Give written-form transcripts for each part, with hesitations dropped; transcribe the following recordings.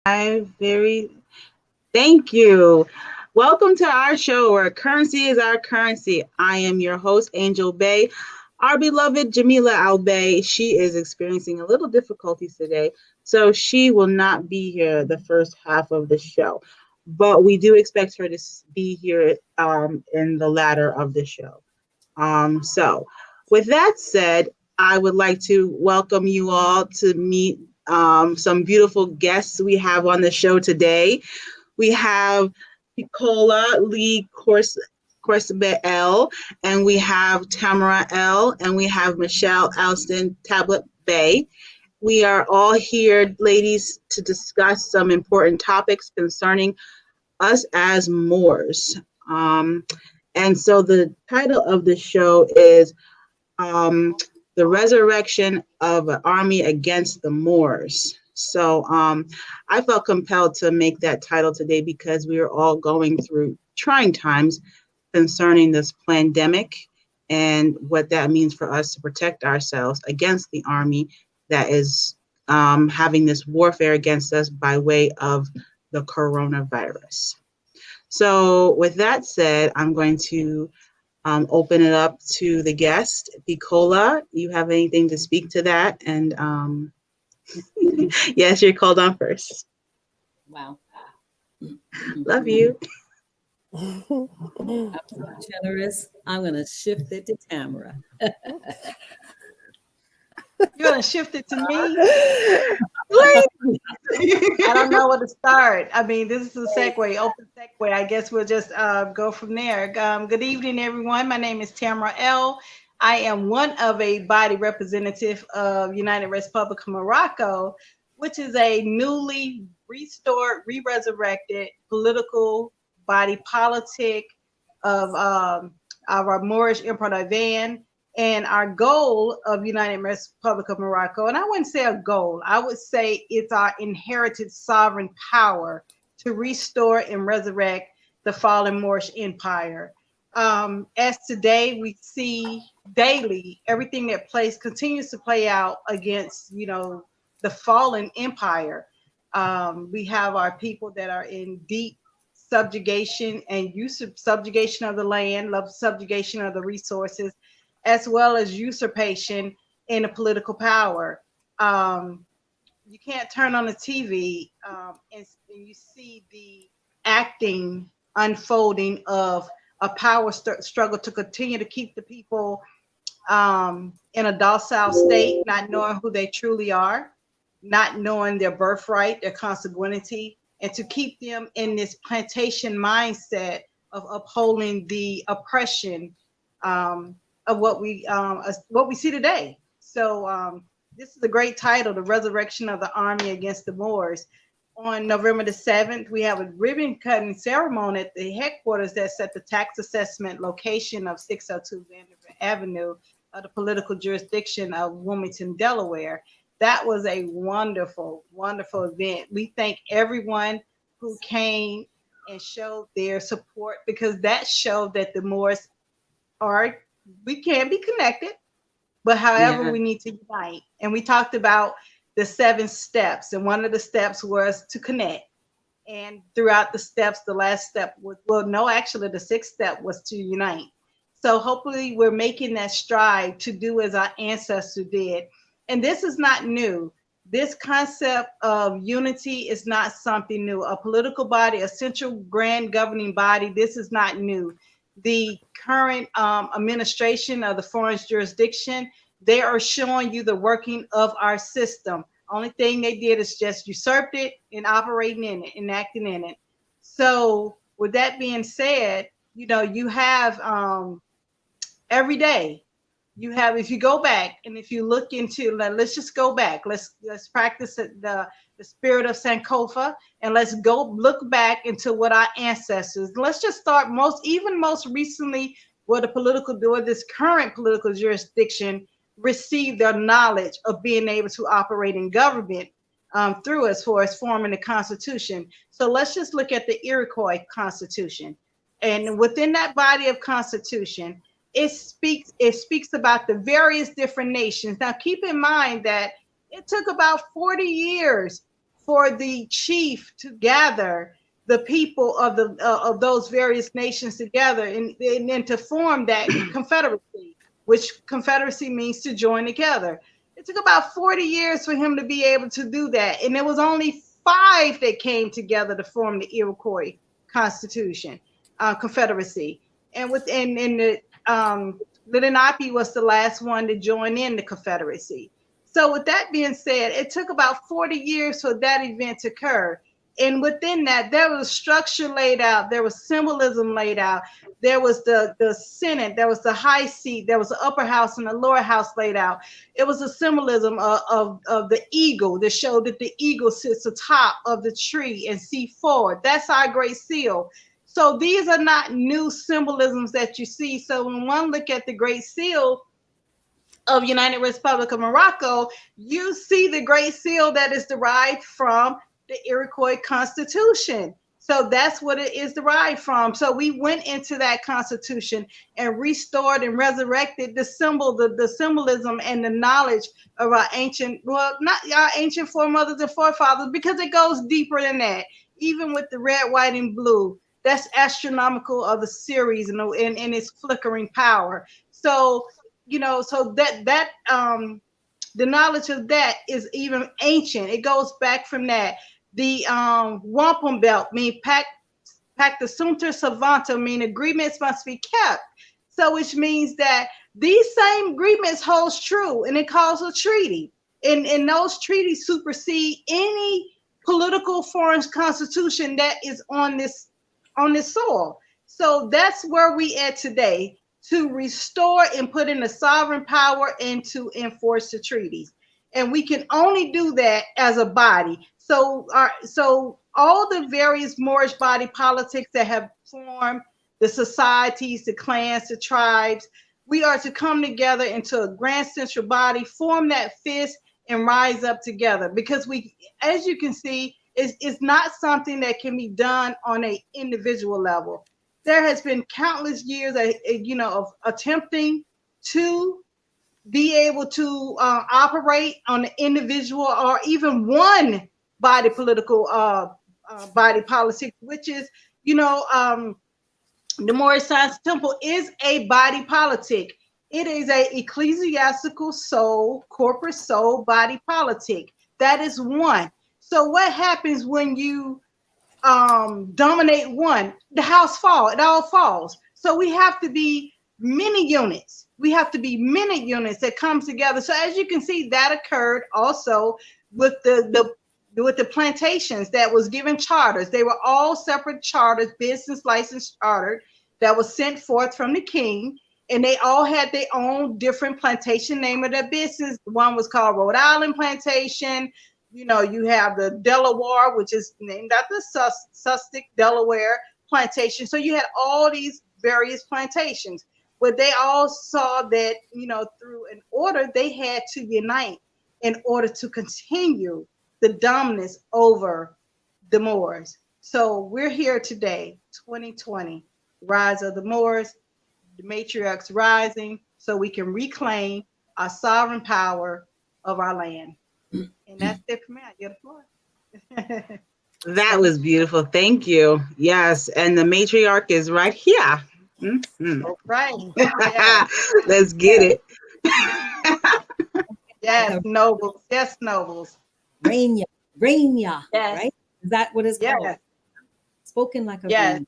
Very thank you. Welcome to our show where currency is our currency. I am your host, Angel Bay. Our beloved Jamila Al Bay, she is experiencing a little difficulties today, so she will not be here the first half of the show. But we do expect her to be here in the latter of the show. So, with that said, I would like to welcome you all to meet some beautiful guests we have on the show today. We have Nicola Lee Corsabet L, and we have Tamara L, and we have Michelle Alston Tablet Bay. We are all here, ladies, to discuss some important topics concerning us as Moors. Um, and so the title of the show is um, The Resurrection of an Army Against the Moors. So I felt compelled to make that title today because we are all going through trying times concerning this pandemic and what that means for us to protect ourselves against the army that is having this warfare against us by way of the coronavirus. So, with that said, I'm going to open it up to the guest. Nicola, you have anything to speak to that? And yes, you're called on first. Wow. Love you. I'm so generous. I'm going to shift it to Tamara. You're gonna shift it to me. Please. I don't know where to start. I mean, this is a segue, open segue. I guess we'll just go from there. Good evening, everyone. My name is Tamara L. I am one of a body representative of United Republic of Morocco, which is a newly restored, re-resurrected political body politic of our Moorish Emperor Ivan and our goal of United Republic of Morocco, and I wouldn't say a goal, I would say it's our inherited sovereign power to restore and resurrect the fallen Moorish Empire. As today we see daily, everything that continues to play out against, the fallen empire. We have our people that are in deep subjugation and subjugation of the land, love subjugation of the resources, as well as usurpation in the political power. You can't turn on the TV and you see the acting unfolding of a power struggle to continue to keep the people in a docile state, not knowing who they truly are, not knowing their birthright, their consanguinity, and to keep them in this plantation mindset of upholding the oppression of what we see today. So this is a great title, "The Resurrection of the Army Against the Moors." On November the 7th, we have a ribbon cutting ceremony at the headquarters that set the tax assessment location of 602 Vanderbilt Avenue of the political jurisdiction of Wilmington, Delaware. That was a wonderful, wonderful event. We thank everyone who came and showed their support, because that showed that the Moors we can be connected, but however, Yeah. we need to unite. And we talked about the 7 steps, and one of the steps was to connect. And throughout the steps, the last step was, well, no, actually, the 6th step was to unite. So hopefully, we're making that stride to do as our ancestors did. And this is not new. This concept of unity is not something new. A political body, a central grand governing body, this is not new. The current administration of the foreign jurisdiction, they are showing you the working of our system. Only thing they did is just usurped it and operating in it and acting in it. So with that being said, you have every day, you have, if you go back and if you look into, let's just go back, let's practice the spirit of Sankofa, and let's go look back into what our ancestors, let's just start most recently, where this current political jurisdiction received their knowledge of being able to operate in government through, as far as forming the Constitution. So let's just look at the Iroquois Constitution. And within that body of Constitution, it speaks about the various different nations. Now, keep in mind that it took about 40 years for the chief to gather the people of those various nations together and to form that confederacy, which confederacy means to join together. It took about 40 years for him to be able to do that, and there was only 5 that came together to form the Iroquois Constitution, Confederacy, and within the Lenape was the last one to join in the Confederacy. So with that being said, it took about 40 years for that event to occur. And within that, there was structure laid out. There was symbolism laid out. There was the Senate. There was the high seat. There was the upper house and the lower house laid out. It was a symbolism of the eagle that showed that the eagle sits atop of the tree and see forward. That's our great seal. So these are not new symbolisms that you see. So when one look at the great seal of United Republic of Morocco, you see the great seal that is derived from the Iroquois Constitution. So that's what it is derived from. So we went into that Constitution and restored and resurrected the symbol, the symbolism and the knowledge of our ancient, well, not our ancient foremothers and forefathers, because it goes deeper than that. Even with the red, white, and blue, that's astronomical of the series and its flickering power. So, so that the knowledge of that is even ancient. It goes back from that. The wampum belt mean pacta sunt servanda, mean agreements must be kept. So which means that these same agreements holds true, and it calls a treaty. And those treaties supersede any political foreign constitution that is on this soil. So that's where we at today, to restore and put in the sovereign power and to enforce the treaties. And we can only do that as a body. So all the various Moorish body politics that have formed, the societies, the clans, the tribes, we are to come together into a grand central body, form that fist, and rise up together. Because we, as you can see, it's not something that can be done on an individual level. There has been countless years, of attempting to be able to operate on an individual or even one body political body policy, which is, the Moorish Science Temple is a body politic. It is a ecclesiastical soul, corporate soul body politic. That is one. So what happens when you dominate one? The house falls. It all falls. So we have to be many units. We have to be many units that comes together. So as you can see, that occurred also with the plantations that was given charters. They were all separate charters, business license chartered, that was sent forth from the king. And they all had their own different plantation name of their business. One was called Rhode Island Plantation. You have the Delaware, which is named after Sussex, Delaware Plantation. So you had all these various plantations, but they all saw that, through an order, they had to unite in order to continue the dominance over the Moors. So we're here today, 2020, Rise of the Moors, the matriarchs rising, so we can reclaim our sovereign power of our land. And that's it for me. I get the floor. That was beautiful. Thank you. Yes. And the matriarch is right here. Mm-hmm. Right. Yeah. Let's get it. Yes, nobles. Yes, nobles. Rainya, Yes. right? Is that what it's called? Yes. Spoken like a Yes. Rainya.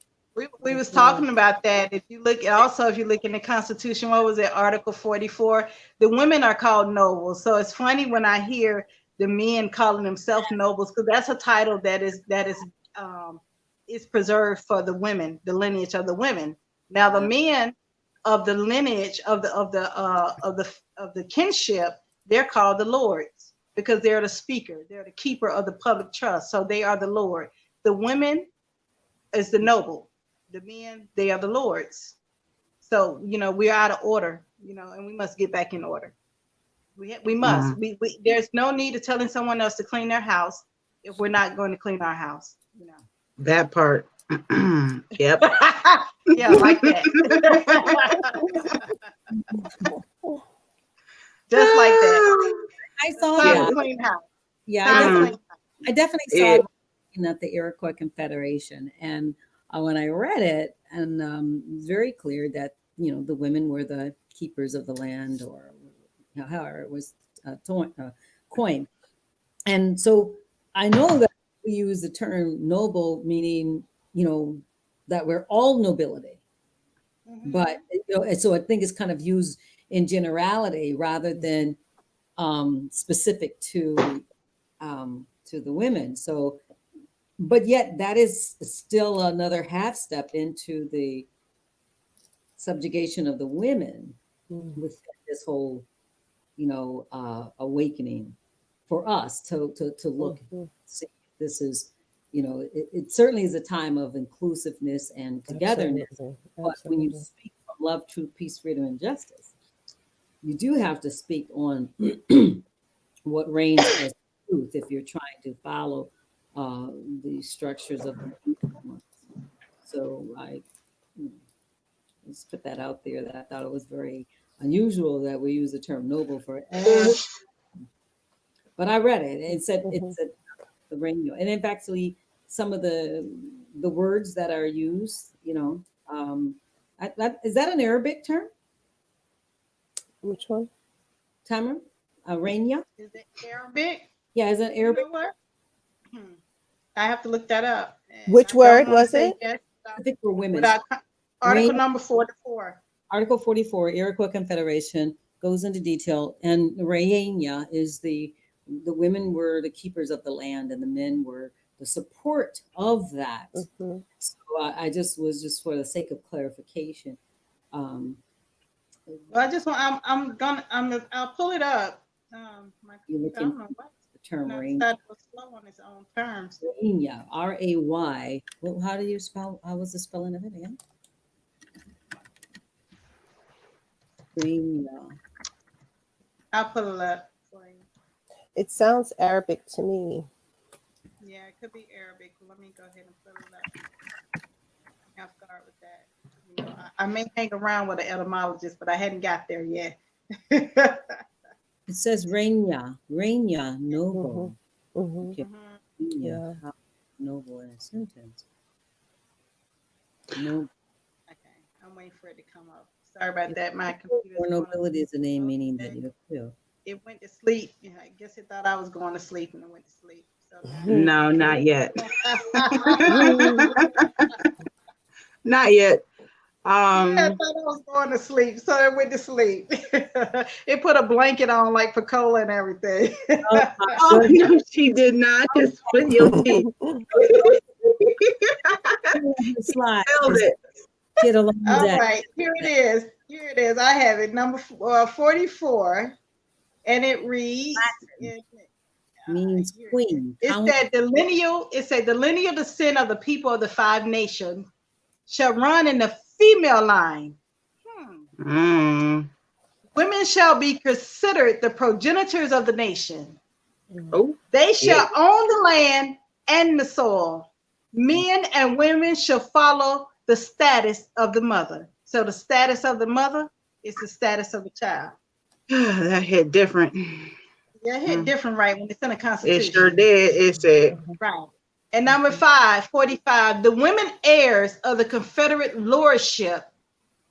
We was talking about that. If you look in the Constitution, what was it, Article 44? The women are called nobles. So it's funny when I hear the men calling themselves nobles, because that's a title that is preserved for the women, the lineage of the women. Now the men of the lineage of the kinship, they're called the lords, because they're the speaker, they're the keeper of the public trust. So they are the lord. The women is the noble. The men, they are the lords. So, we're out of order, and we must get back in order. We must. We there's no need of telling someone else to clean their house if we're not going to clean our house. That part. Yep. Yeah, like that. Just like that. I saw Time that. to clean house. Yeah, Time to clean house. I definitely saw it at the Iroquois Confederation, and when I read it, and it was very clear that the women were the keepers of the land, or however it was coined. And so I know that we use the term noble, meaning that we're all nobility, but so I think it's kind of used in generality rather than specific to the women. So, but yet that is still another half step into the subjugation of the women with this whole, awakening for us to look, see, this is, it certainly is a time of inclusiveness and togetherness. Absolutely. But when you speak from love, truth, peace, freedom, and justice, you do have to speak on what reigns as truth if you're trying to follow the structures of the movement. So I just put that out there, that I thought it was very unusual that we use the term noble for but I read it. It said it's the reign, and in fact, actually, some of the words that are used, is that an Arabic term? Which one? Tamara? Arania? Is it Arabic? Yeah, is it Arabic? I have to look that up. Which word was it? Yes, I think for women. Article number 44. Article 44, Iroquois Confederation, goes into detail, and Reina is the women were the keepers of the land, and the men were the support of that. So I just for the sake of clarification. Well, I just want. I'll pull it up. You look into the term Reina. That was slow on its own terms. Reina, R-A-Y. Well, how do you spell? How was the spelling of it again? Reina. I'll pull it up for you. It sounds Arabic to me. Yeah, it could be Arabic. Let me go ahead and pull it up. I'll start with that. I may hang around with an etymologist, but I hadn't got there yet. It says Reina, noble. Okay. Yeah. Noble in a sentence. No. Okay, I'm waiting for it to come up. Sorry about that. My computer. Or nobility is a name meaning that you feel. It went to sleep. Yeah, I guess it thought I was going to sleep, and it went to sleep. So no, not yet. Not yet. I thought I was going to sleep, so it went to sleep. It put a blanket on, like for cola and everything. Oh no, she did not. Just with your teeth. Slide. It. Get along with All that. right, here it is. Here it is. I have it, number 44, and it reads. Means queen. It said the lineal descent of the people of the 5 nations shall run in the female line. Women shall be considered the progenitors of the nation. They shall own the land and the soil. Men and women shall follow the status of the mother. So the status of the mother is the status of the child. That hit different. Yeah, it hit different, right? When it's in the Constitution. It sure did. It said. Right. And number 45, the women heirs of the Confederate lordship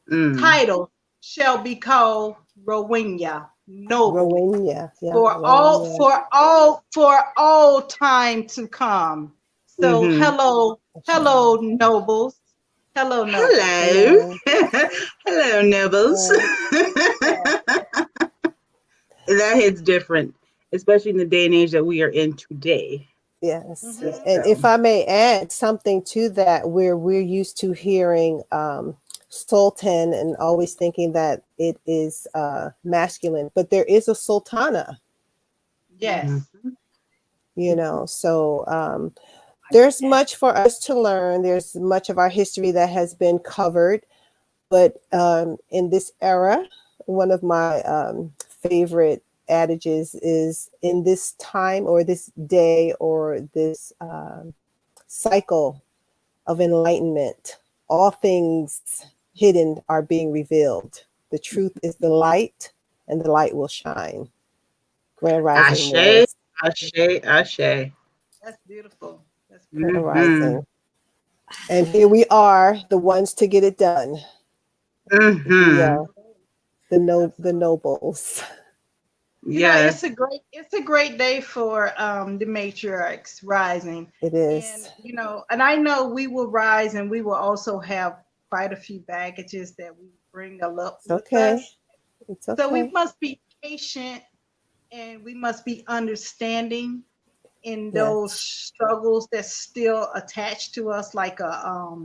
title shall be called Rowena, noble. Rowena, yeah. For all time to come. So hello, nobles. Hello, nobles. Hello, nobles. That hits different, especially in the day and age that we are in today. Yes. And if I may add something to that, where we're used to hearing sultan and always thinking that it is masculine, but there is a sultana. Yes. So there's much for us to learn. There's much of our history that has been covered, but in this era, one of my favorite adages is, in this time or this day or this cycle of enlightenment, all things hidden are being revealed. The truth is the light, and the light will shine. Grand Rising. Ashe. That's beautiful. That's Grand beautiful. Rising. And here we are, the ones to get it done. Yeah, the nobles. You know, Yes. it's a great day for the matriarchs rising. It And is. you know, and I know we will rise and we will also have quite a few baggages that we bring up It's with okay. us. It's So we okay. must be patient and we must be understanding in those Yes. struggles that's still attached to us, like a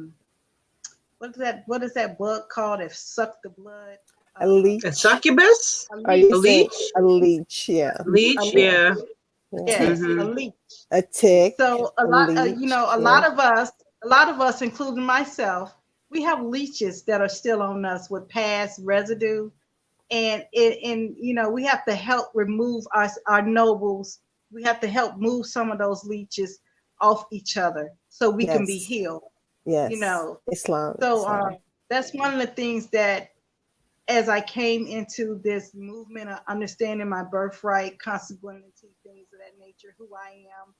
what is that bug called that suck the blood? A A leech. succubus? A Are leech. you A saying leech? a leech? Yeah. A Leech, leech. Yeah. yeah. A Yeah. tick. Yes, a Mm-hmm. leech. A tick, So a a lot, leech. a Yeah. lot of us, including myself, we have leeches that are still on us with past residue, and we have to help remove our nobles. We have to help move some of those leeches off each other so we can be Yes. healed. You Yes. know, Islam. so Islam. that's one of the things that as I came into this movement of understanding my birthright, consequency, things of that nature, who I am,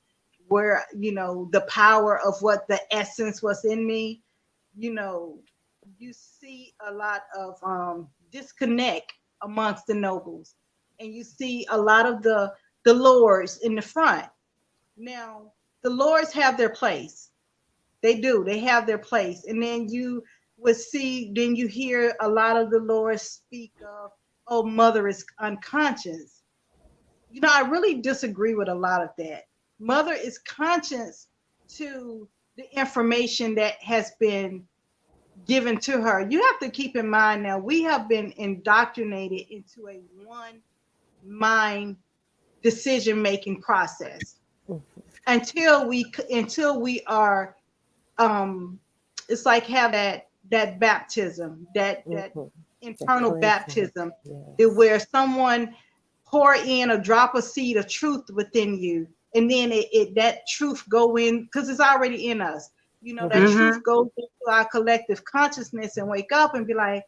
where, the power of what the essence was in me, you know, you see a lot of disconnect amongst the nobles. And you see a lot of the lords in the front. Now, the lords have their place. They do. They have their place. And then you would see, then you hear a lot of the Lord speak of, oh, mother is unconscious. I really disagree with a lot of that. Mother is conscious to the information that has been given to her. You have to keep in mind now, we have been indoctrinated into a one mind decision making process until we are it's like have that baptism, that Mm-hmm. The internal cleansing. baptism, that Yes. where someone pour in a drop of seed of truth within you, and then that truth go in because it's already in us. That Mm-hmm. Mm-hmm. truth goes into our collective consciousness and wake up and be like,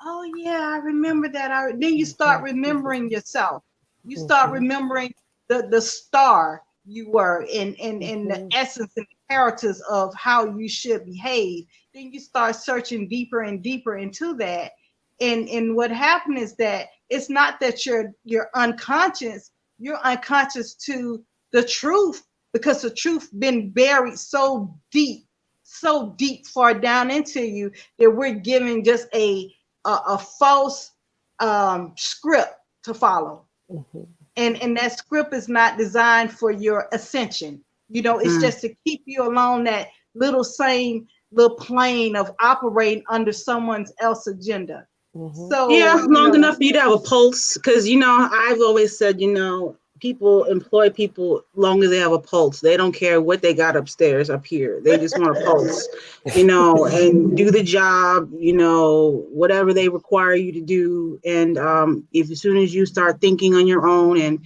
oh yeah, I remember that. Then you start remembering yourself. You start Mm-hmm. remembering the star you were in the Mm-hmm. essence and the characters of how you should behave. Then you start searching deeper and deeper into that. And what happened is that it's not that you're unconscious. You're unconscious to the truth because the truth been buried so deep far down into you that we're giving just a false script to follow, Mm-hmm. and that script is not designed for your ascension. It's Mm. just to keep you along that same little plane of operating under someone else's agenda. Mm-hmm. Yeah, So long enough for you to have a pulse. Because, I've always said, people employ people long as they have a pulse. They don't care what they got upstairs, up here. They just want a pulse, and do the job, whatever they require you to do. And if as soon as you start thinking on your own and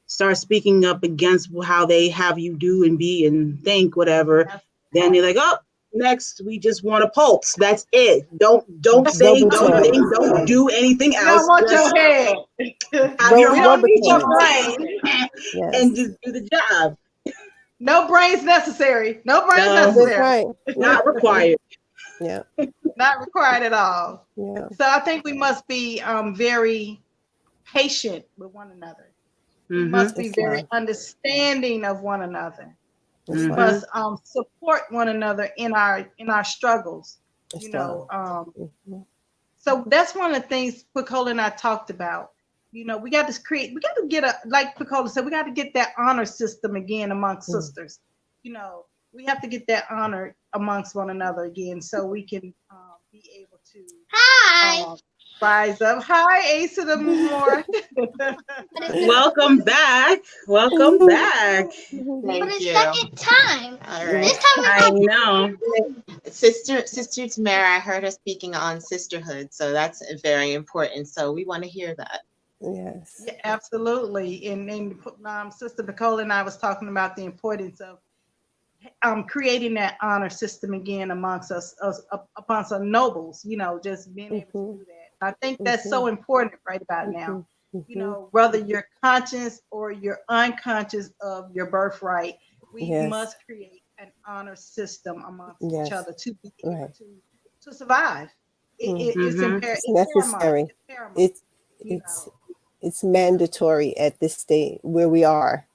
start speaking up against how they have you do and be and think whatever, then you're like, oh, next we just want a pulse. That's it. Don't say, Rubber don't toys. think, don't do anything we don't else. want Just your head. have your We heart don't Rubber need your toys. brain. and Yes. just do the job. No brains necessary. No brains No, That's necessary. right. not required. Yeah. Not required at all. Yeah. So I think we must be very patient with one another. We Mm-hmm. must be very Islam. understanding of one another. We Islam. Mm-hmm. must support one another in our struggles. Islam. Mm-hmm. So that's one of the things Picola and I talked about. We got to get like Picola said, we got to get that honor system again amongst sisters. We have to get that honor amongst one another again so we can be able to rise up. Hi, Ace of the More. Welcome back. Welcome back. Mm-hmm. Thank For the you. second time. All This right. time I know. Sister Tamara, I heard her speaking on sisterhood, so that's very important. So we want to hear that. Yes. Yeah, absolutely. And Sister Picola and I was talking about the importance of creating that honor system again amongst amongst our nobles, just being able to Mm-hmm. do that. I think that's Mm-hmm. so important right about now. Mm-hmm. Mm-hmm. Whether you're conscious or you're unconscious of your birthright, We Yes. must create an honor system amongst Yes. each other to be able Right. to survive. It's Mhm. imperative. It's It's paramount. necessary. It's paramount. It's You it's know. it's mandatory at this state where we are,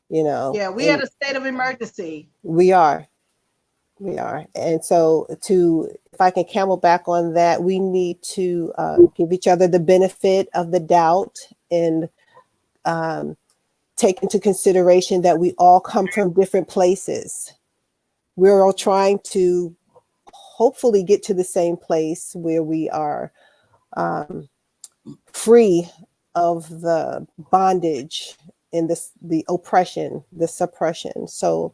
Yeah, we and had a state of emergency. we are. We are. And so, if I can camel back on that, we need to give each other the benefit of the doubt and um, take into consideration that we all come from different places. We're all trying to hopefully get to the same place where we are free of the bondage and the oppression, the suppression. So,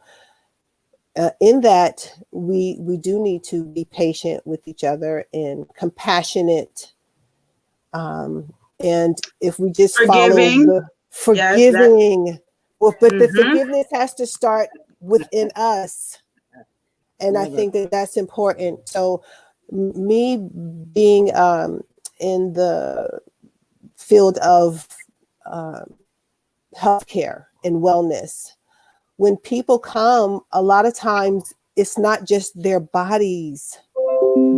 in that, we do need to be patient with each other and compassionate. And if we just follow Forgiving. the Yes, that. forgiving, but the Mhm. forgiveness has to start within us. And I think that that's important. So, me being in the field of healthcare and wellness, when people come, a lot of times it's not just their bodies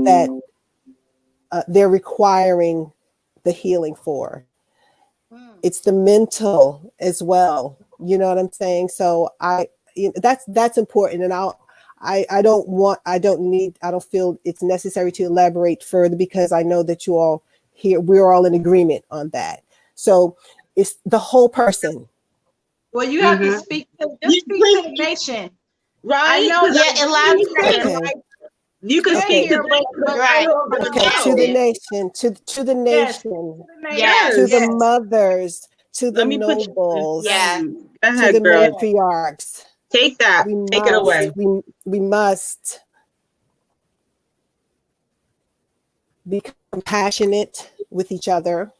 that they're requiring the healing for. It's the mental as well. You know what I'm saying? So that's important. And I don't feel it's necessary to elaborate further because I know that you all here, we're all in agreement on that. So it's the whole person. Well, you have to Mhm. speak to the nation. Right? I know Yeah, elaborate. Okay. You can they're speak here, to but Right. Okay, to the nation, to the yes, nation, Yes. to the yes. mothers, to the Let me put you. nobles, Yes. Go to ahead, the girl. matriarchs. Take that. Take it away. We must be compassionate with each other,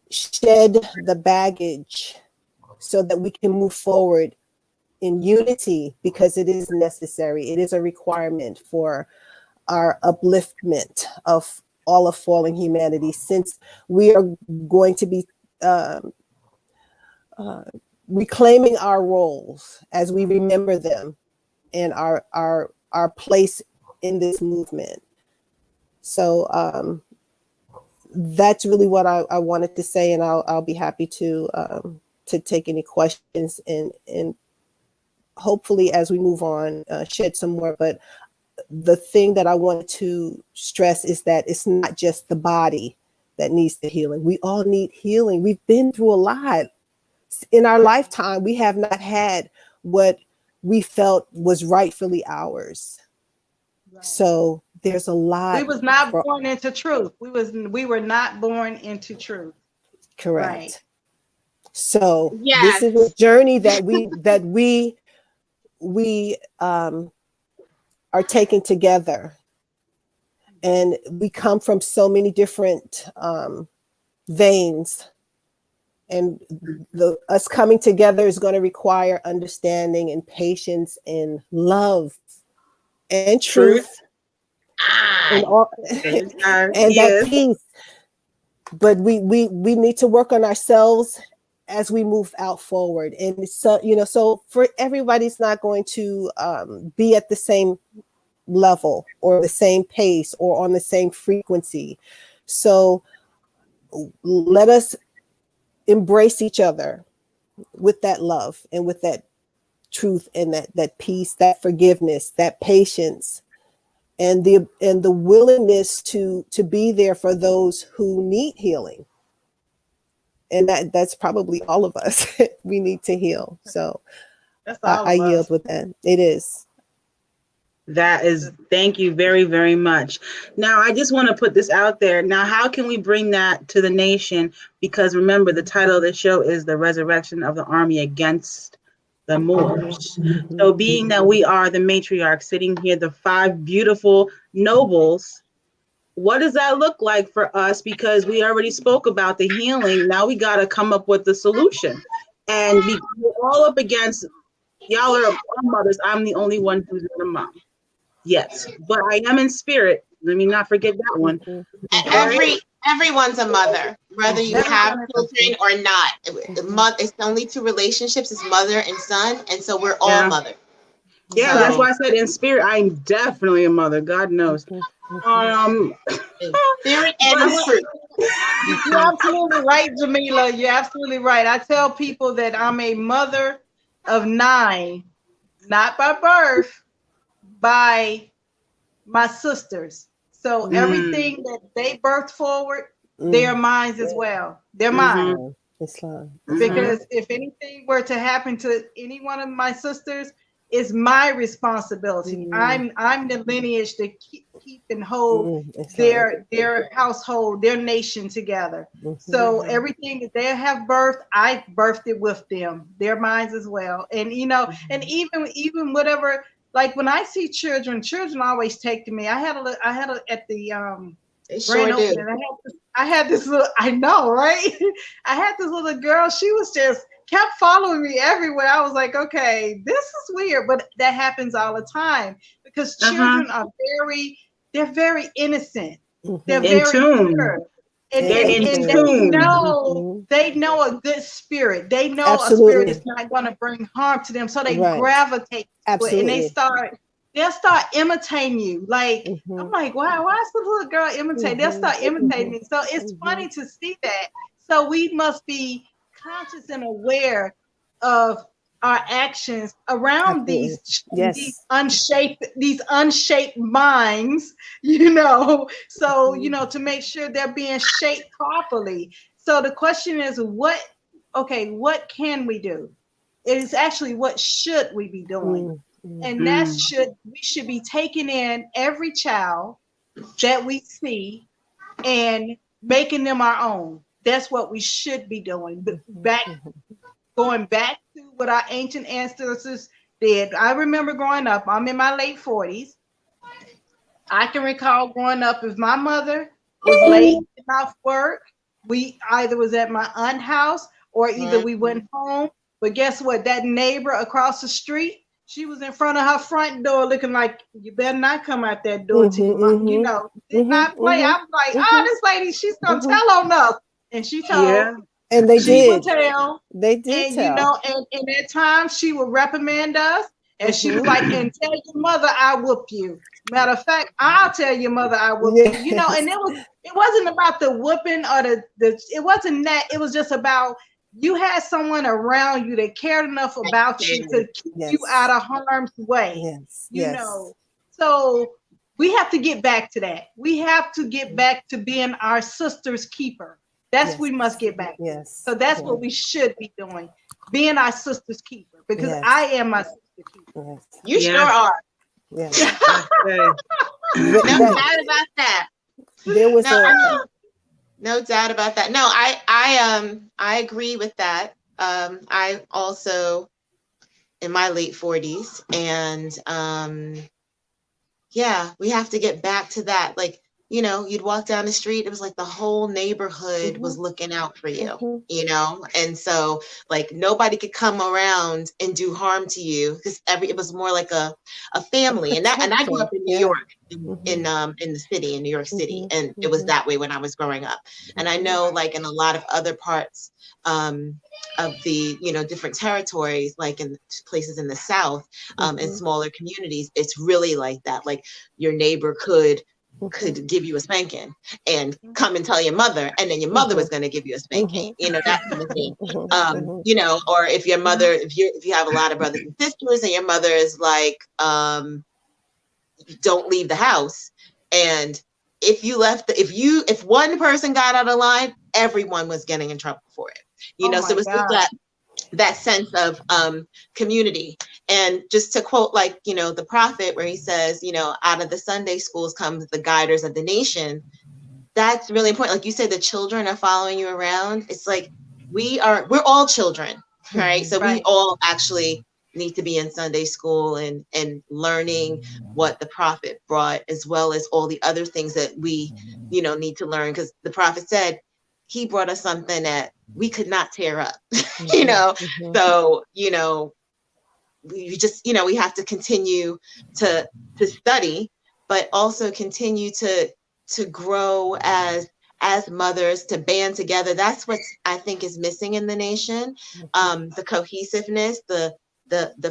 shed the baggage so that we can move forward in unity because it is necessary. It is a requirement for our upliftment of all of fallen humanity, since we are going to be um, reclaiming our roles as we remember them and our place in this movement. So that's really what I wanted to say, and I'll be happy to take any questions and hopefully as we move on shed some more. But the thing that I wanted to stress is that it's not just the body that needs the healing. We all need healing. We've been through a lot in our lifetime. We have not had what we felt was rightfully ours. Right. So there's a lot. We was not born into truth. We were not born into truth. Correct. Right. So Yes. this is a journey that we are taking together, and we come from so many different veins, and us coming together is going to require understanding and patience and love and truth and all and that Yes. peace. But we need to work on ourselves as we move out forward. And so, so for everybody's not going to be at the same level or the same pace or on the same frequency. So let us embrace each other with that love and with that truth and that peace, that forgiveness, that patience, and the willingness to be there for those who need healing. And that's probably all of us. We need to heal. So That's all I of yield us. with that. It is. That is, thank you very, very much. Now, I just want to put this out there. Now, how can we bring that to the nation? Because remember, the title of the show is The Resurrection of the Army Against the Moors. So being that we are the matriarch sitting here, the 5 beautiful nobles, what does that look like for us? Because we already spoke about the healing. Now we got to come up with the solution. And we're all up against, y'all are mothers. I'm the only one who's a mom. Yes, but I am in spirit. Let me not forget that one. Every Everyone's a mother, whether you have Everyone is children or not. It's only two relationships, it's mother and son, and so we're all Yeah. mothers. Yeah, So- that's why I said in spirit, I'm definitely a mother. God knows. In spirit and in truth. You're absolutely right, Jamila. You're absolutely right. I tell people that I'm a mother of 9, not by birth, by my sisters. So everything that they birthed forward, they're mine as well. They're mine. Islam. Because if anything were to happen to any one of my sisters, it's my responsibility. I'm the lineage to keep and hold their household, their nation together. So everything that they have birthed, I birthed it with them. They're mine as well. And and even whatever, like when I see children always take to me. I had a at the They sure grand do. opening. I had this little, I know, right? I had this little girl. She was just kept following me everywhere. I was like, okay, this is weird, but that happens all the time because children are they're very innocent. They're In very tune. pure. And They're in tune. they know a good spirit. They know Absolutely. a spirit is not going to bring harm to them. So they Right. gravitate to it, and Absolutely. they'll start imitating you. Like, I'm like, wow, why is the little girl imitating? They'll start imitating me. So it's funny to see that. So we must be conscious and aware of our actions around these unshaped minds, so to make sure they're being shaped properly. So the question is, what can we do? It is actually, what should we be doing? And we should be taking in every child that we see and making them our own. That's what we should be doing. But going back to what our ancient ancestors did. I remember growing up, I'm in my late 40s. I can recall growing up, if my mother was late off work, we either was at my aunt's house or either we went home. But guess what? That neighbor across the street, she was in front of her front door looking like, you better not come out that door to did not play. I'm like, this lady, she's going to tell on us. And she told. Yeah. And they She would did. tell. They did And tell. and at times she would reprimand us, and she was like, and tell your mother I whoop you. Matter of fact, I'll tell your mother I whoop you. And it wasn't about the whooping or the it wasn't that. It was just about, you had someone around you that cared enough about you to keep you out of harm's way. So we have to get back to that. We have to get back to being our sister's keeper. That's we must get back. So that's what we should be doing, being our sister's keeper, because I am my sister's keeper. You sure are. Yes. No doubt about that. There was no doubt about that. No, I agree with that. I also in my late 40s, and we have to get back to that. Like, you'd walk down the street, it was like the whole neighborhood was looking out for you, and so like nobody could come around and do harm to you, because it was more like a family. And I grew up in New York, in the city, in New York City, and it was that way when I was growing up. And I know, like, in a lot of other parts of the different territories, like in places in the South, in smaller communities, it's really like that. Like, your neighbor could give you a spanking and come and tell your mother, and then your mother was going to give you a spanking, that kind of thing. Or if your mother, if you have a lot of brothers and sisters, and your mother is like, don't leave the house. And if one person got out of line, everyone was getting in trouble for it. So it was just that sense of community. And just to quote, like, the prophet, where he says, out of the Sunday schools comes the guiders of the nation. That's really important. Like you said, the children are following you around. It's like, we're all children, right? So we all actually need to be in Sunday school and learning what the prophet brought, as well as all the other things that we, need to learn. Because the prophet said he brought us something that we could not tear up, So, we just, we have to continue to study, but also continue to grow as as mothers to band together. That's what I think is missing in the nation. The cohesiveness, the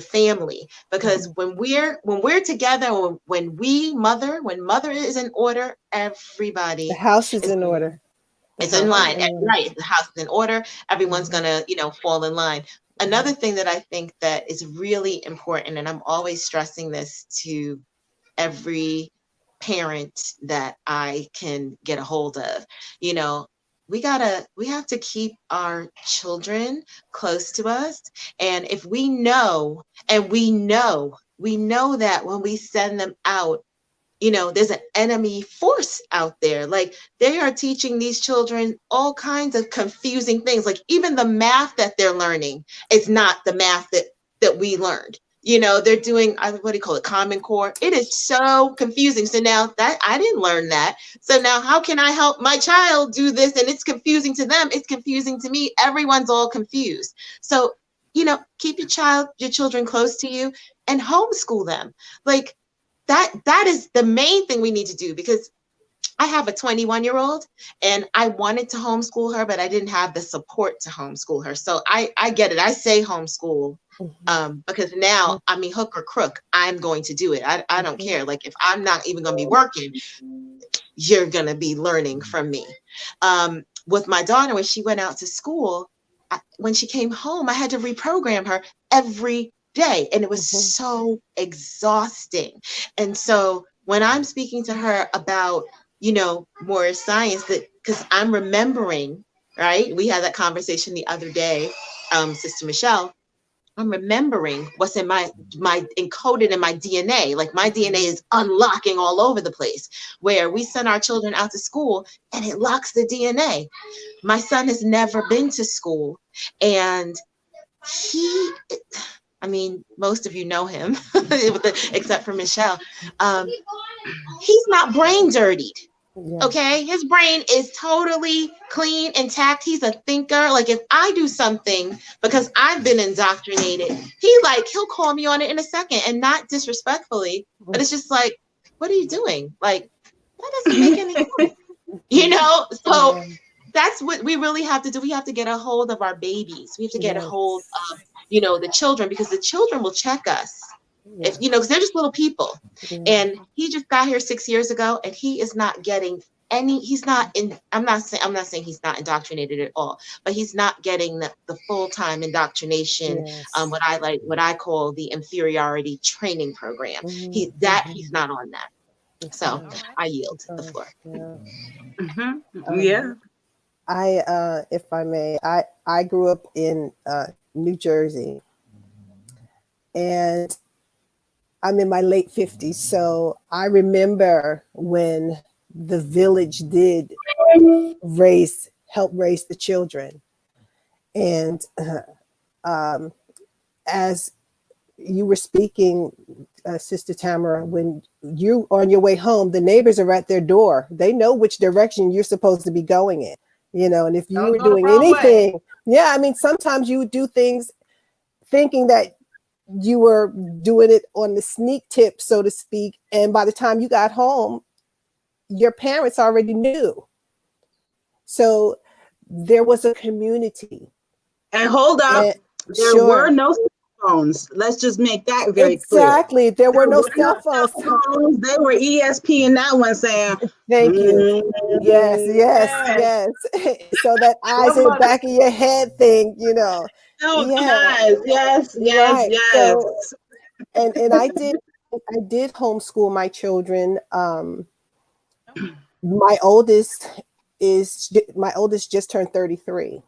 family, because when we're together, when mother is in order, everybody, The house is in order. it's in line. Right. The house is in order. Everyone's gonna, fall in line. Another thing that I think that is really important, and I'm always stressing this to every parent that I can get a hold of, we have to keep our children close to us. And if we know, and we know that when we send them out, there's an enemy force out there. Like, they are teaching these children all kinds of confusing things. Like, even the math that they're learning is not the math that we learned. They're doing, what do you call it, Common Core. It is so confusing. So now that I didn't learn that. So now how can I help my child do this? And it's confusing to them. It's confusing to me. Everyone's all confused. So, keep your children close to you and homeschool them. Like, that is the main thing we need to do, because I have a 21-year-old and I wanted to homeschool her, but I didn't have the support to homeschool her. So I get it. I say homeschool because now, hook or crook, I'm going to do it. I don't care. Like, if I'm not even going to be working, you're going to be learning from me. With my daughter, when she went out to school, when she came home, I had to reprogram her every day. And it was so exhausting. And so when I'm speaking to her about, more science, because I'm remembering, right? We had that conversation the other day, Sister Michelle. I'm remembering what's in my encoded in my DNA. Like, my DNA is unlocking all over the place, where we send our children out to school and it locks the DNA. My son has never been to school, and most of you know him, except for Michelle. He's not brain dirtied. Yeah. Okay, his brain is totally clean, intact. He's a thinker. Like, if I do something because I've been indoctrinated, he'll call me on it in a second, and not disrespectfully, but it's just like, what are you doing? Like, that doesn't make any sense. So that's what we really have to do. We have to get a hold of our babies. We have to get a hold of, the children, because the children will check us. If because they're just little people. And he just got here 6 years ago, and he is not getting he's not in, I'm not saying he's not indoctrinated at all, but he's not getting the full-time indoctrination, what I call the inferiority training program. He's not on that. So I yield the floor. If I may, I grew up in New Jersey, and I'm in my late 50s. So I remember when the village did help raise the children. And as you were speaking, Sister Tamara, when you on your way home, the neighbors are at their door. They know which direction you're supposed to be going in, and if you were doing anything, sometimes you would do things thinking that you were doing it on the sneak tip, so to speak. And by the time you got home, your parents already knew. So there was a community. And hold up, there were no cell phones. Let's just make that very clear. Exactly. There were no cell phones. They were ESP and that one saying, thank you. Yes. So that eyes in the back of your head thing, Oh, yes. So, and I did homeschool my children. My oldest just turned 33.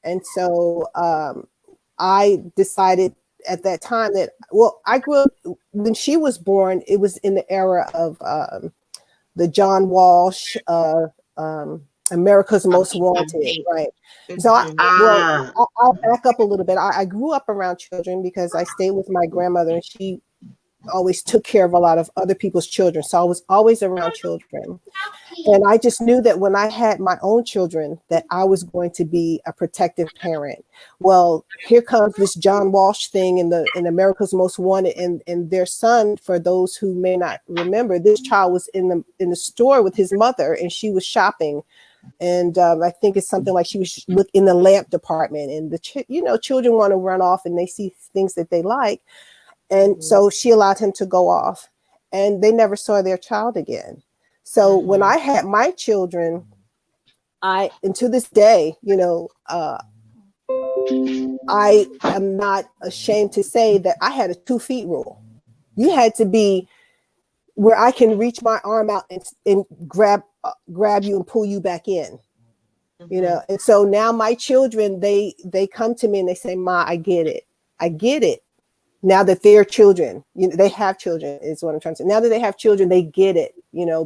And so I decided at that time that, I grew up, when she was born, it was in the era of the John Walsh, America's Most Wanted, right? So I'll back up a little bit. I grew up around children because I stayed with my grandmother, and she always took care of a lot of other people's children. So I was always around children. And I just knew that when I had my own children, that I was going to be a protective parent. Well, here comes this John Walsh thing in America's Most Wanted, and their son. For those who may not remember, this child was in the store with his mother, and she was shopping. And I think it's something like she was look in the lamp department, and children want to run off and they see things that they like, and so she allowed him to go off, and they never saw their child again. So when I had my children, and to this day, I am not ashamed to say that I had a 2 feet rule. You had to be where I can reach my arm out and grab you and pull you back in, And so now my children, they come to me and they say, "Ma, I get it. Now that they're children, they have children is what I'm trying to say. Now that they have children, they get it,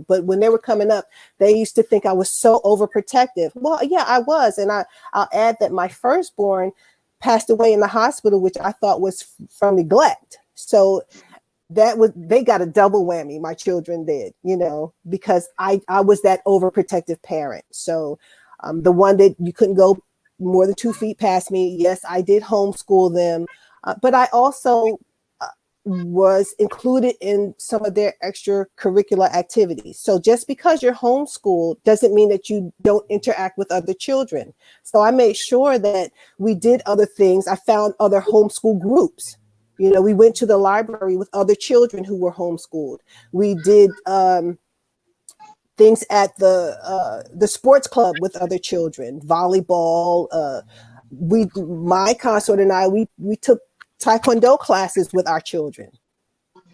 but when they were coming up, they used to think I was so overprotective. Well, yeah, I was. And I'll add that my firstborn passed away in the hospital, which I thought was from neglect. So they got a double whammy. My children did, because I was that overprotective parent. So the one that you couldn't go more than 2 feet past me. Yes, I did homeschool them. But I also was included in some of their extracurricular activities. So just because you're homeschooled doesn't mean that you don't interact with other children. So I made sure that we did other things. I found other homeschool groups. We went to the library with other children who were homeschooled. We did things at the sports club with other children, volleyball. My consort and I, we took Taekwondo classes with our children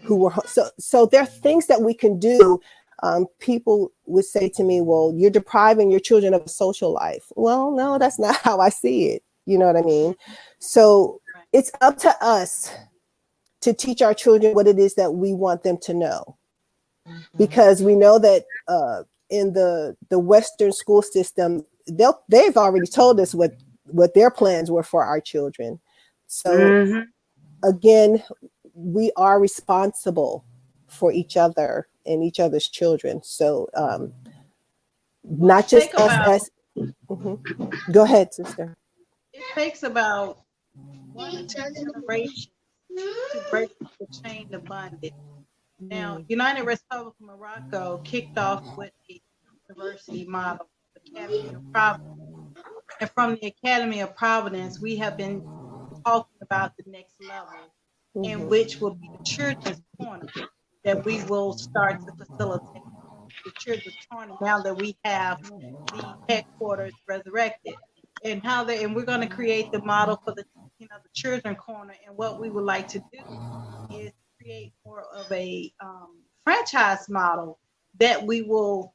who were so there are things that we can do. People would say to me, "Well, you're depriving your children of a social life." Well, no, that's not how I see it. You know what I mean? So it's up to us to teach our children what it is that we want them to know, because we know that in the Western school system, they've already told us what their plans were for our children. So again, we are responsible for each other and each other's children. So not just us as Go ahead, sister. It takes about 1 to 2 generations to break the chain of bondage. Now, United Republic of Morocco kicked off with the university model, Academy of Providence. And from the Academy of Providence, we have been talking about the next level, in which will be the children's corner that we will start to facilitate. The children's corner, now that we have the headquarters resurrected, and we're going to create the model for the children's corner. And what we would like to do is create more of a franchise model that we will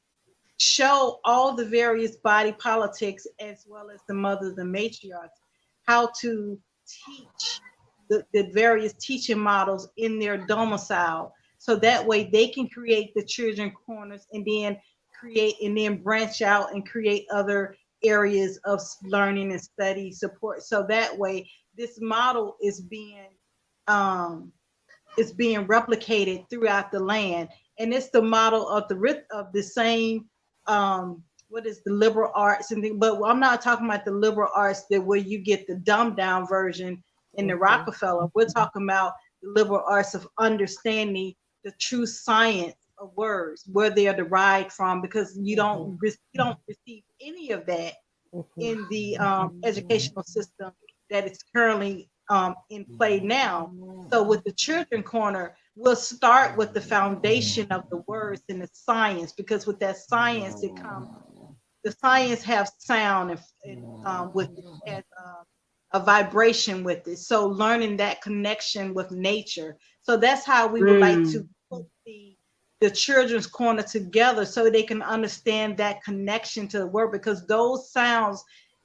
show all the various body politics, as well as the mothers and matriarchs, how to teach the various teaching models in their domicile. So that way they can create the children corners and then branch out and create other areas of learning and study support. So that way this model is being replicated throughout the land. And it's the model of the same what is the liberal arts and things, but I'm not talking about the liberal arts that where you get the dumbed down version in the Rockefeller. We're talking about the liberal arts of understanding the true science of words, where they are derived from, because you don't receive any of that in the educational system that is currently in play now. So with the children corner, we'll start with the foundation of the words and the science, because with that science the science has sound and with it has a vibration with it. So learning that connection with nature. So that's how we would like to put the children's corner together, so they can understand that connection to the word, because those sounds,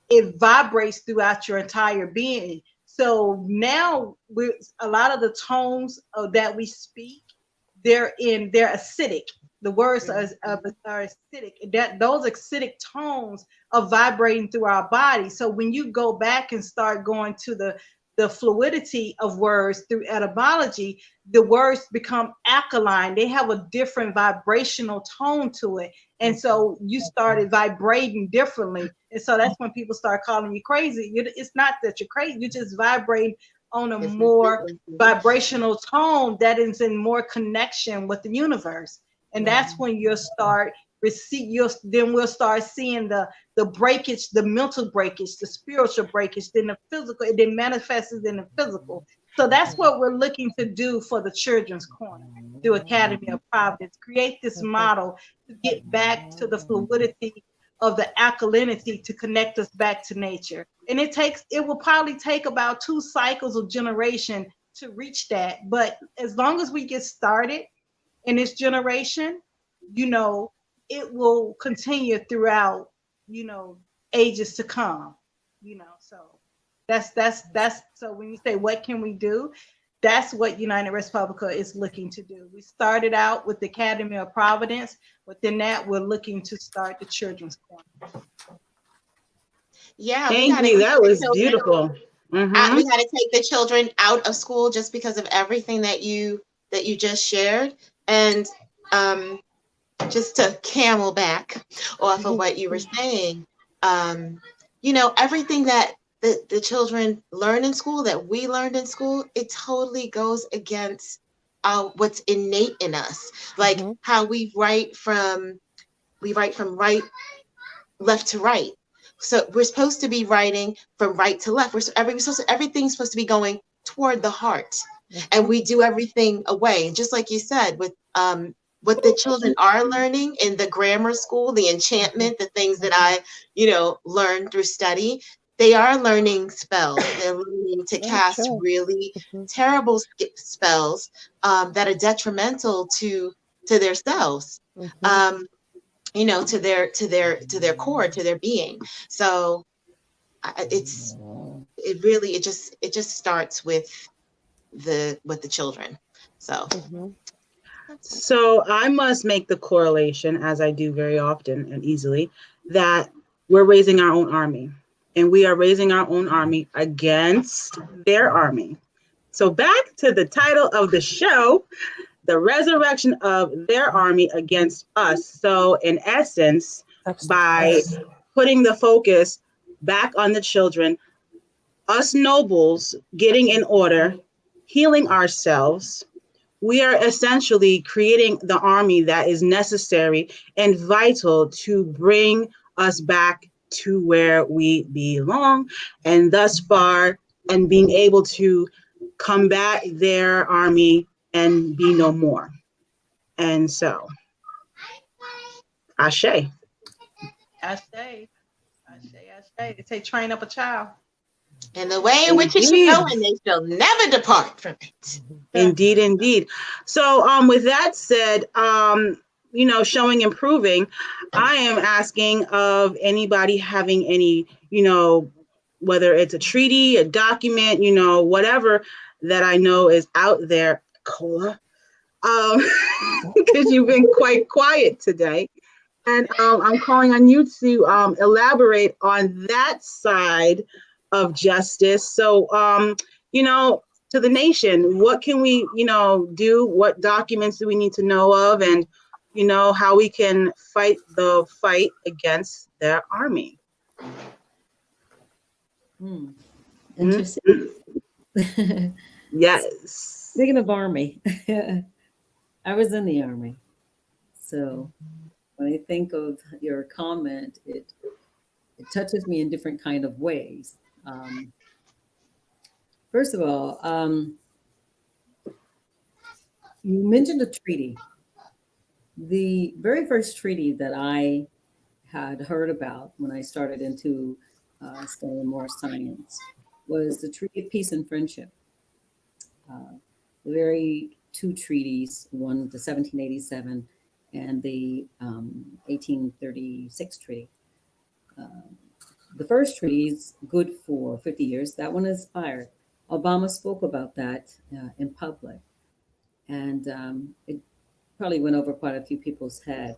it vibrates throughout your entire being. So now a lot of the tones that we speak, they're acidic. The words are acidic. Those acidic tones are vibrating through our body. So when you go back and start going to the the fluidity of words through etymology, the words become alkaline. They have a different vibrational tone to it. And so you started vibrating differently. And so that's when people start calling you crazy. It's not that you're crazy, you just vibrate on a more vibrational tone that is in more connection with the universe. And that's when you'll start then we'll start seeing the breakage, the mental breakage, the spiritual breakage, then the physical, it then manifests in the physical. So that's what we're looking to do for the Children's Corner through Academy of Providence. Create this model to get back to the fluidity of the alkalinity to connect us back to nature. And it will probably take about 2 cycles of generation to reach that. But as long as we get started in this generation, it will continue throughout, ages to come, so that's so when you say what can we do, that's what United Respublica is looking to do. We started out with the Academy of Providence, but then that we're looking to start the Children's Corner. Yeah, Thank you. That was beautiful. We got to take the children out of school just because of everything that you just shared. And just to camelback off of what you were saying, everything that the children learn in school, that we learned in school, it totally goes against what's innate in us. Like how we write from left to right. So we're supposed to be writing from right to left. Everything's supposed to be going toward the heart, and we do everything away. And just like you said, with what the children are learning in the grammar school, the enchantment, the things that I, learned through study, they are learning spells. They're learning to cast really terrible spells that are detrimental to their selves. To their core, to their being. So it just starts with the children. So I must make the correlation, as I do very often and easily, that we're raising our own army, and we are raising our own army against their army. So back to the title of the show, the resurrection of their army against us. So in essence, by putting the focus back on the children, us nobles getting in order, healing ourselves, we are essentially creating the army that is necessary and vital to bring us back to where we belong, and thus far, and being able to combat their army and be no more. And so, Ashe. Ashe. They say train up a child. And the way in which it should go, and they shall never depart from it. Indeed. So with that said, showing improving, I am asking of anybody having any, whether it's a treaty, a document, whatever that I know is out there, Cola, because you've been quite quiet today. And I'm calling on you to elaborate on that side of justice. So, to the nation, what can we, do? What documents do we need to know of? And, how we can fight the fight against their army. Interesting. Yes. Speaking of army, I was in the army. So when I think of your comment, it touches me in different kind of ways. First of all, you mentioned a treaty. The very first treaty that I had heard about when I started into studying more science was the Treaty of Peace and Friendship. The very 2 treaties, one the 1787 and the 1836 treaty. The first treaty is good for 50 years. That one is expired. Obama spoke about that in public, and it probably went over quite a few people's head.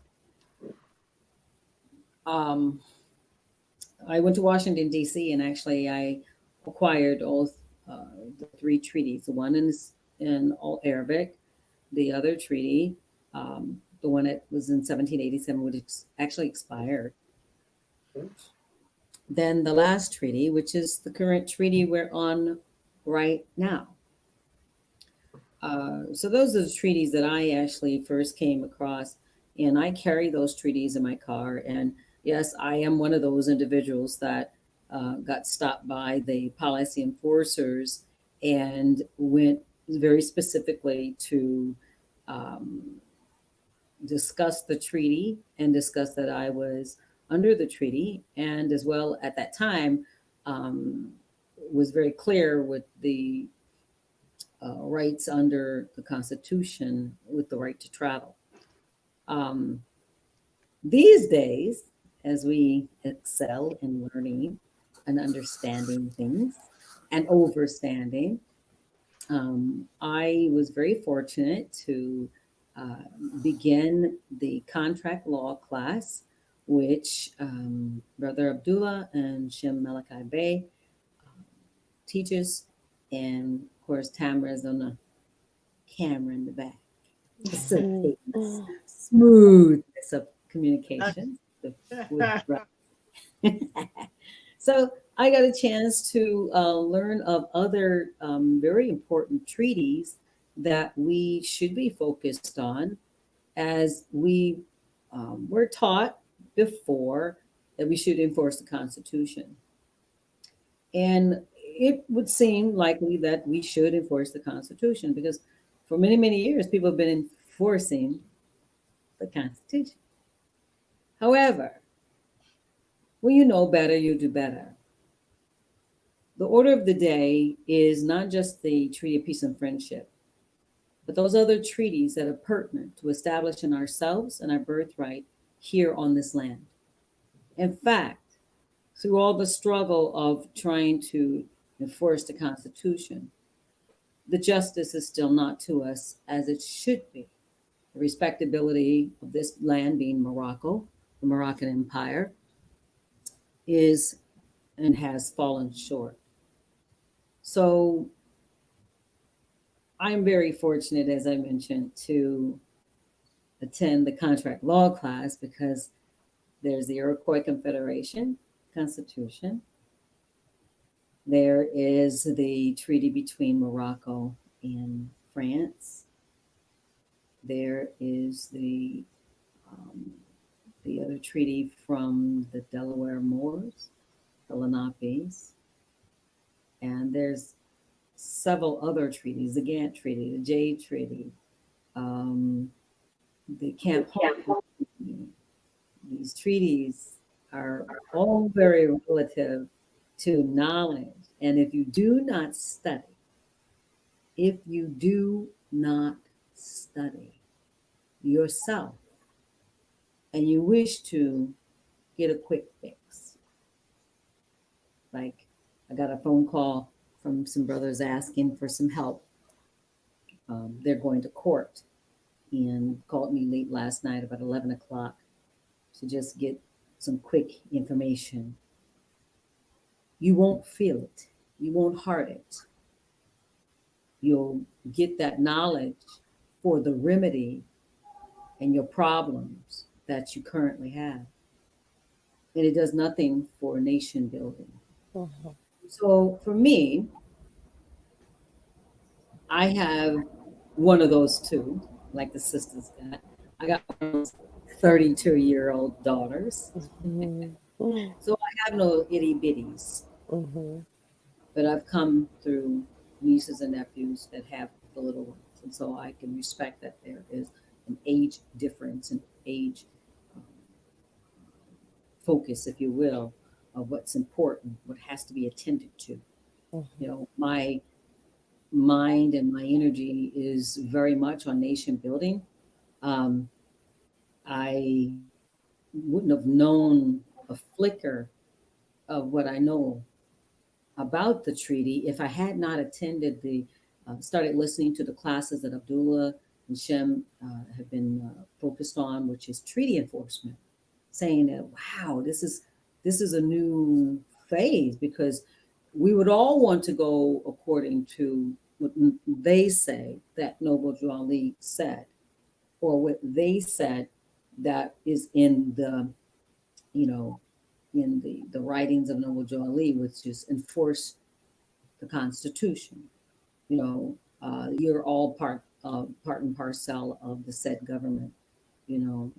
I went to Washington, D.C., and actually I acquired all the three treaties. The one in all Arabic, the other treaty, the one that was in 1787, which actually expired. Then the last treaty, which is the current treaty we're on right now. So those are the treaties that I actually first came across, and I carry those treaties in my car. And yes, I am one of those individuals that got stopped by the policy enforcers and went very specifically to um, discuss the treaty and discuss that I was under the treaty, and as well at that time um, was very clear with the rights under the Constitution with the right to travel. Um, these days, as we excel in learning and understanding things and overstanding, I was very fortunate to uh, begin the contract law class, which Brother Abdullah and Shem Malachi Bey teaches, and of course Tamara is on the camera in the back, facilitating the smoothness of communication with So I got a chance to learn of other very important treaties that we should be focused on, as we were taught before that we should enforce the Constitution. And it would seem likely that we should enforce the Constitution, because for many, many years, people have been enforcing the Constitution. However, when you know better, you do better. The order of the day is not just the Treaty of Peace and Friendship, but those other treaties that are pertinent to establishing ourselves and our birthright here on this land. In fact, through all the struggle of trying to enforce the Constitution, the justice is still not to us as it should be. The respectability of this land being Morocco, the Moroccan Empire, is and has fallen short. So I'm very fortunate, as I mentioned, to attend the contract law class, because there's the Iroquois Confederation Constitution. There is the treaty between Morocco and France. There is the other treaty from the Delaware Moors, the Lenapes, and there's several other treaties: the Gantt Treaty, the Jade Treaty, the Camp Horton Treaty. These treaties are all very relative to knowledge, and if you do not study yourself, and you wish to get a quick fix, like I got a phone call from some brothers asking for some help. They're going to court, and called me late last night about 11 o'clock to just get some quick information. You won't feel it. You won't heart it. You'll get that knowledge for the remedy and your problems that you currently have. And it does nothing for nation building. Mhm. So for me, I have one of those two, like the sisters got. I got 32-year-old daughters. Mhm. So I have no itty bitties, Mhm. but I've come through nieces and nephews that have the little ones. And so I can respect that there is an age difference, an age um, focus, if you will, of what's important, what has to be attended to. You know, my mind and my energy is very much on nation building. Um, I wouldn't have known a flicker of what I know about the treaty if I had not attended started listening to the classes that Abdullah and Shem have been focused on, which is treaty enforcement, saying that, wow, this is a new phase, because we would all want to go according to what they say that Noble Drew Ali said, or what they said that is in the, in the writings of Noble Drew Ali, which is enforce the Constitution. You're all part and parcel of the said government, you know,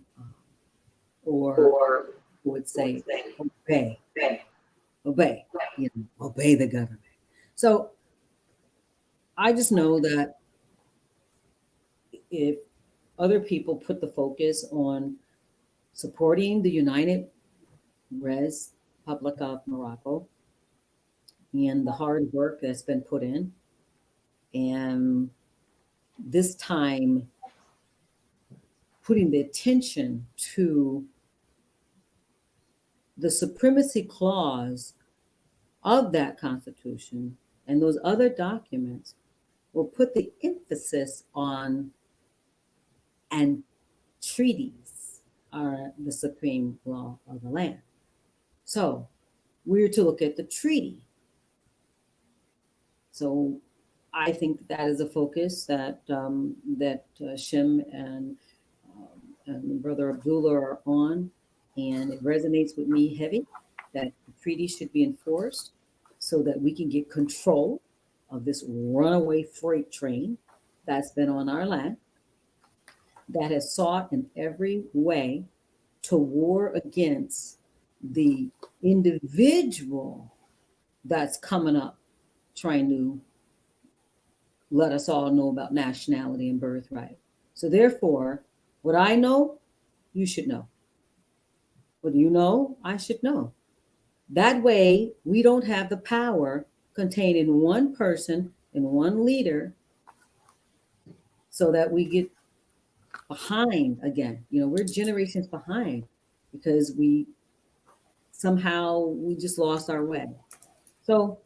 or would say obey, obey, obey the government. So I just know that if other people put the focus on supporting the United Res Republic of Morocco and the hard work that's been put in, and this time putting the attention to the supremacy clause of that Constitution and those other documents, will put the emphasis on, and treaties are the supreme law of the land. So we're to look at the treaty. So I think that is a focus that Shim and Brother Abdullah are on, and it resonates with me heavy that the treaty should be enforced so that we can get control of this runaway freight train that's been on our land, that has sought in every way to war against the individual that's coming up trying to let us all know about nationality and birthright. So therefore, what I know, you should know. What you know, I should know. That way, we don't have the power contained in one person and one leader, so that we get behind again. We're generations behind because we just lost our way. So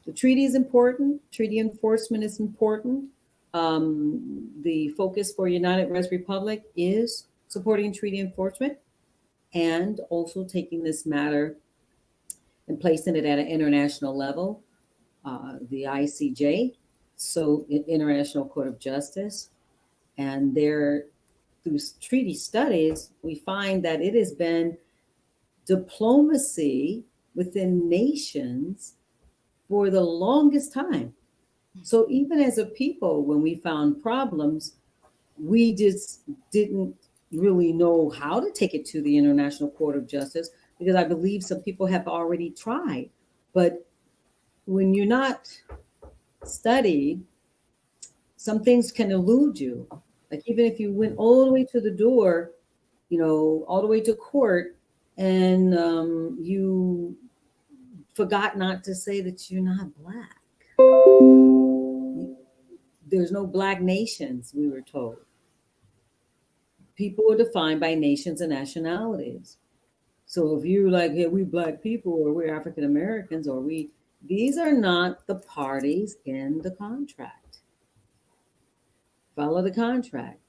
the treaty is important. Treaty enforcement is important. The focus for United Res Republic is supporting treaty enforcement and also taking this matter and placing it at an international level, the ICJ, so International Court of Justice. And there, through treaty studies, we find that it has been diplomacy within nations for the longest time. So even as a people, when we found problems, we just didn't really know how to take it to the International Court of Justice, because I believe some people have already tried. But when you're not studied, some things can elude you. Like even if you went all the way to the door, all the way to court, and you forgot not to say that you're not Black. There's no Black nations, we were told. People are defined by nations and nationalities. So if you're like, yeah, we Black people, or we're African Americans, or these are not the parties in the contract. Follow the contract.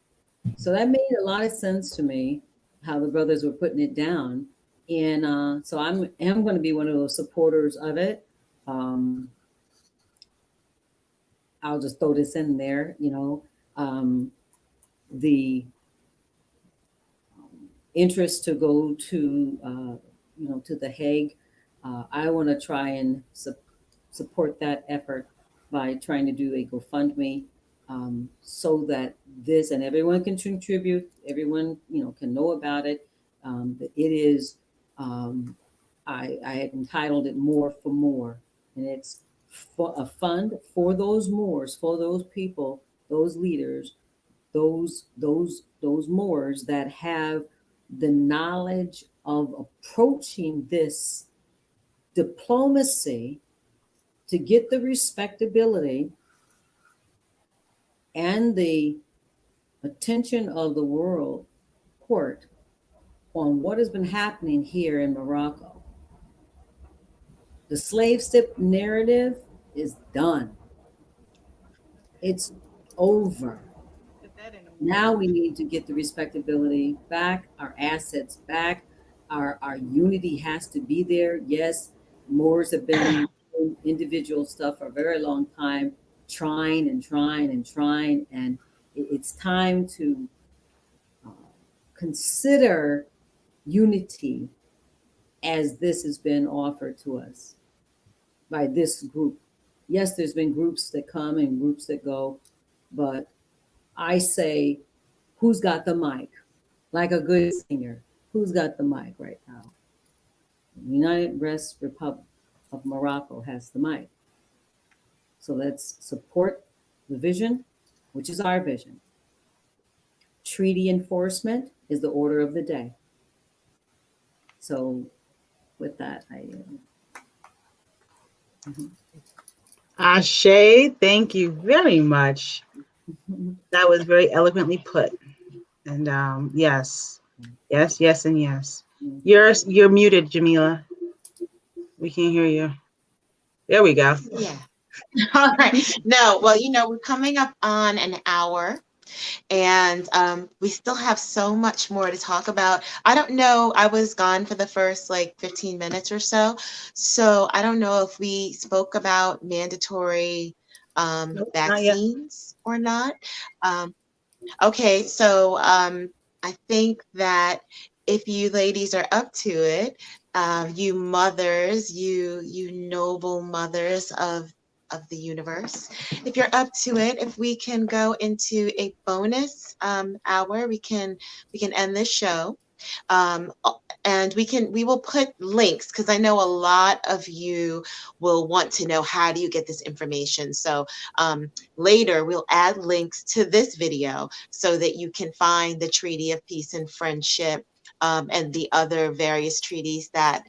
So that made a lot of sense to me, how the brothers were putting it down. And so I'm going to be one of those supporters of it. I'll just throw this in there, the interest to go to, to The Hague. I want to try and support that effort by trying to do a GoFundMe, so that this, and everyone can contribute, everyone, can know about it. It is, I had entitled it More for More, and it's for a fund for those Moors, for those people, those leaders, those Moors that have the knowledge of approaching this diplomacy to get the respectability and the attention of the world court on what has been happening here in Morocco. The slave ship narrative is done. It's over. Now we need to get the respectability back, our assets back, our unity has to be there. Yes, Moors have been own individual stuff for a very long time, trying and trying and trying. And it's time to consider unity as this has been offered to us by this group. Yes, there's been groups that come and groups that go, but I say, who's got the mic? Like a good singer, who's got the mic right now? The United West Republic of Morocco has the mic. So let's support the vision, which is our vision. Treaty enforcement is the order of the day. So with that, Ashe, thank you very much. That was very eloquently put. And yes, yes, yes, and yes. You're muted, Jamila. We can't hear you. There we go. Yeah. All right. No, well, we're coming up on an hour, and we still have so much more to talk about. I don't know. I was gone for the first 15 minutes or so. So I don't know if we spoke about mandatory Nope, not yet. vaccines or not. Okay. So I think that if you ladies are up to it, you mothers, you noble mothers of the universe, if you're up to it, if we can go into a bonus hour, we can end this show, and we will put links, because I know a lot of you will want to know, how do you get this information? So later we'll add links to this video so that you can find the Treaty of Peace and Friendship, and the other various treaties that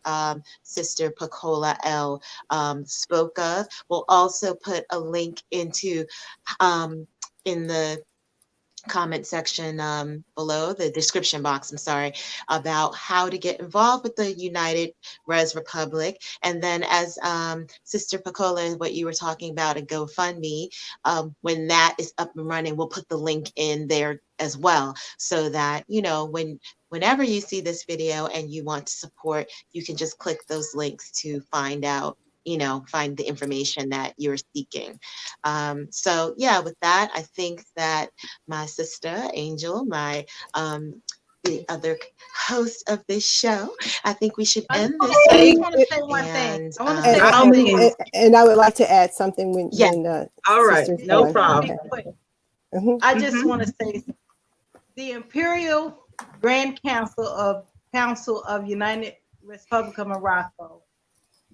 Sister Pacola L. Spoke of. We'll also put a link into in the comment section below, the description box, I'm sorry, about how to get involved with the United Res Republic. And then, as Sister Pacola, what you were talking about, a GoFundMe, when that is up and running, we'll put the link in there as well, so that whenever you see this video and you want to support, you can just click those links to find out, find the information that you're seeking. So yeah, with that, I think that my sister Angel, the other host of this show, I think we should end this. I want to say one thing. I want to say one thing. And I would like to add something when all right, Sister's no done. problem. I just want to say, the Imperial Grand Council of United Republic of Morocco,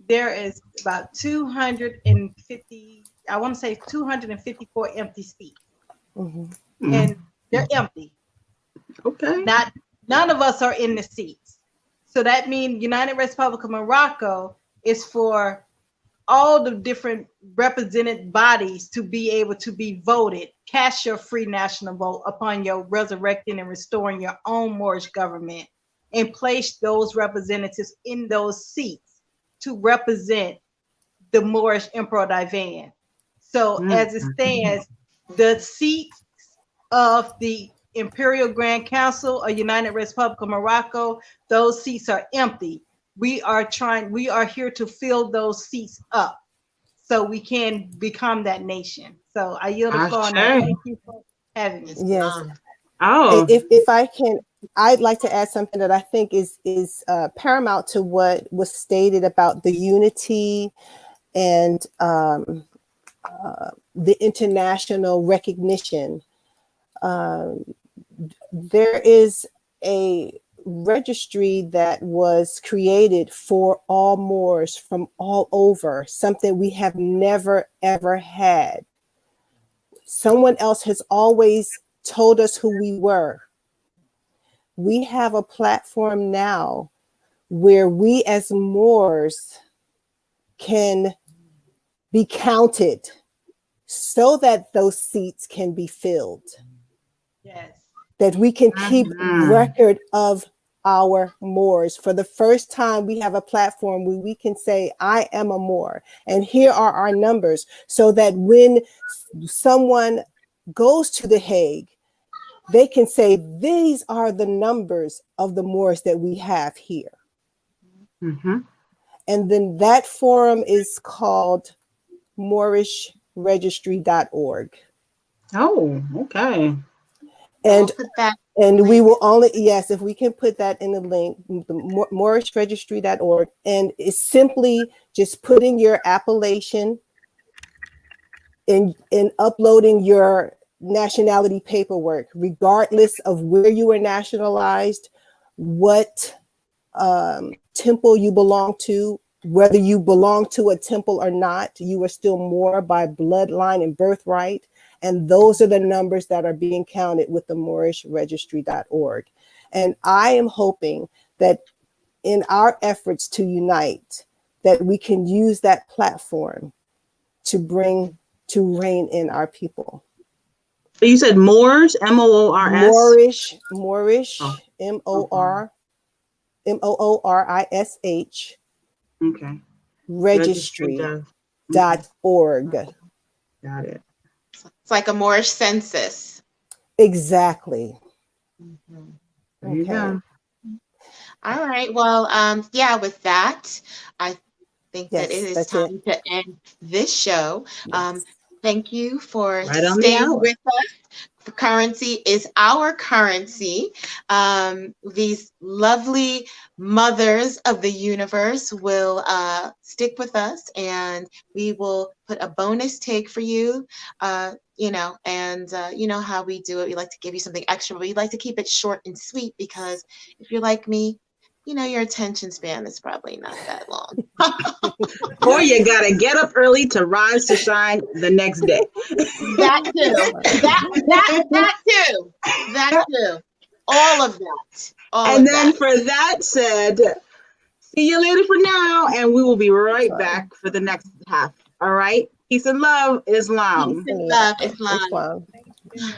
there is about 250, I want to say 254 empty seats. And they're empty. Okay. None of us are in the seats. So that means United Republic of Morocco is for all the different represented bodies to be able to be voted, cast your free national vote upon your resurrecting and restoring your own Moorish government, and place those representatives in those seats to represent the Moorish Emperor Divan. So as it stands, the seats of the Imperial Grand Council of United Republic of Morocco, those seats are empty. We are here to fill those seats up so we can become that nation. So I yield the floor. Thank you for having me. Yes. Oh, If I can, I'd like to add something that I think is paramount to what was stated about the unity and the international recognition. There is a registry that was created for all Moors from all over, something we have never ever had. Someone else has always told us who we were. We have a platform now where we as Moors can be counted so that those seats can be filled. Yes. That we can keep record of our Moors. For the first time, we have a platform where we can say, I am a Moor, and here are our numbers, so that when someone goes to The Hague, they can say, these are the numbers of the Moors that we have here. And then that forum is called moorishregistry.org. Oh, okay. And I'll put that and we link. will only, yes, if we can put that in the link, the moorishregistry.org. And it's simply just putting your appellation in uploading your nationality paperwork, regardless of where you were nationalized, what temple you belong to, whether you belong to a temple or not, you are still Moor by bloodline and birthright. And those are the numbers that are being counted with the moorishregistry.org. And I am hoping that in our efforts to unite, that we can use that platform to rein in our people. So you said Moors, Moors? Moorish, Oh, Moorish, okay. registry.org. Got it. It's like a Moorish census. Exactly. Mhm. There you go. All right. Well, yeah, with that, I think that it Yes, is that's time to end this show. Yes. Thank you for Right on the staying hour. with us. The currency is our currency. These lovely mothers of the universe will stick with us, and we will put a bonus take for you. You know, and you know how we do it. We like to give you something extra, but we like to keep it short and sweet because if you're like me, you know, your attention span is probably not that long. Or you gotta get up early to rise to shine the next day. That too. That too. That too. All of that. All And of then that. for that said, see you later for now, and we will be right back for the next half. All right. Peace and love, Peace Islam. and love, Islam. Islam.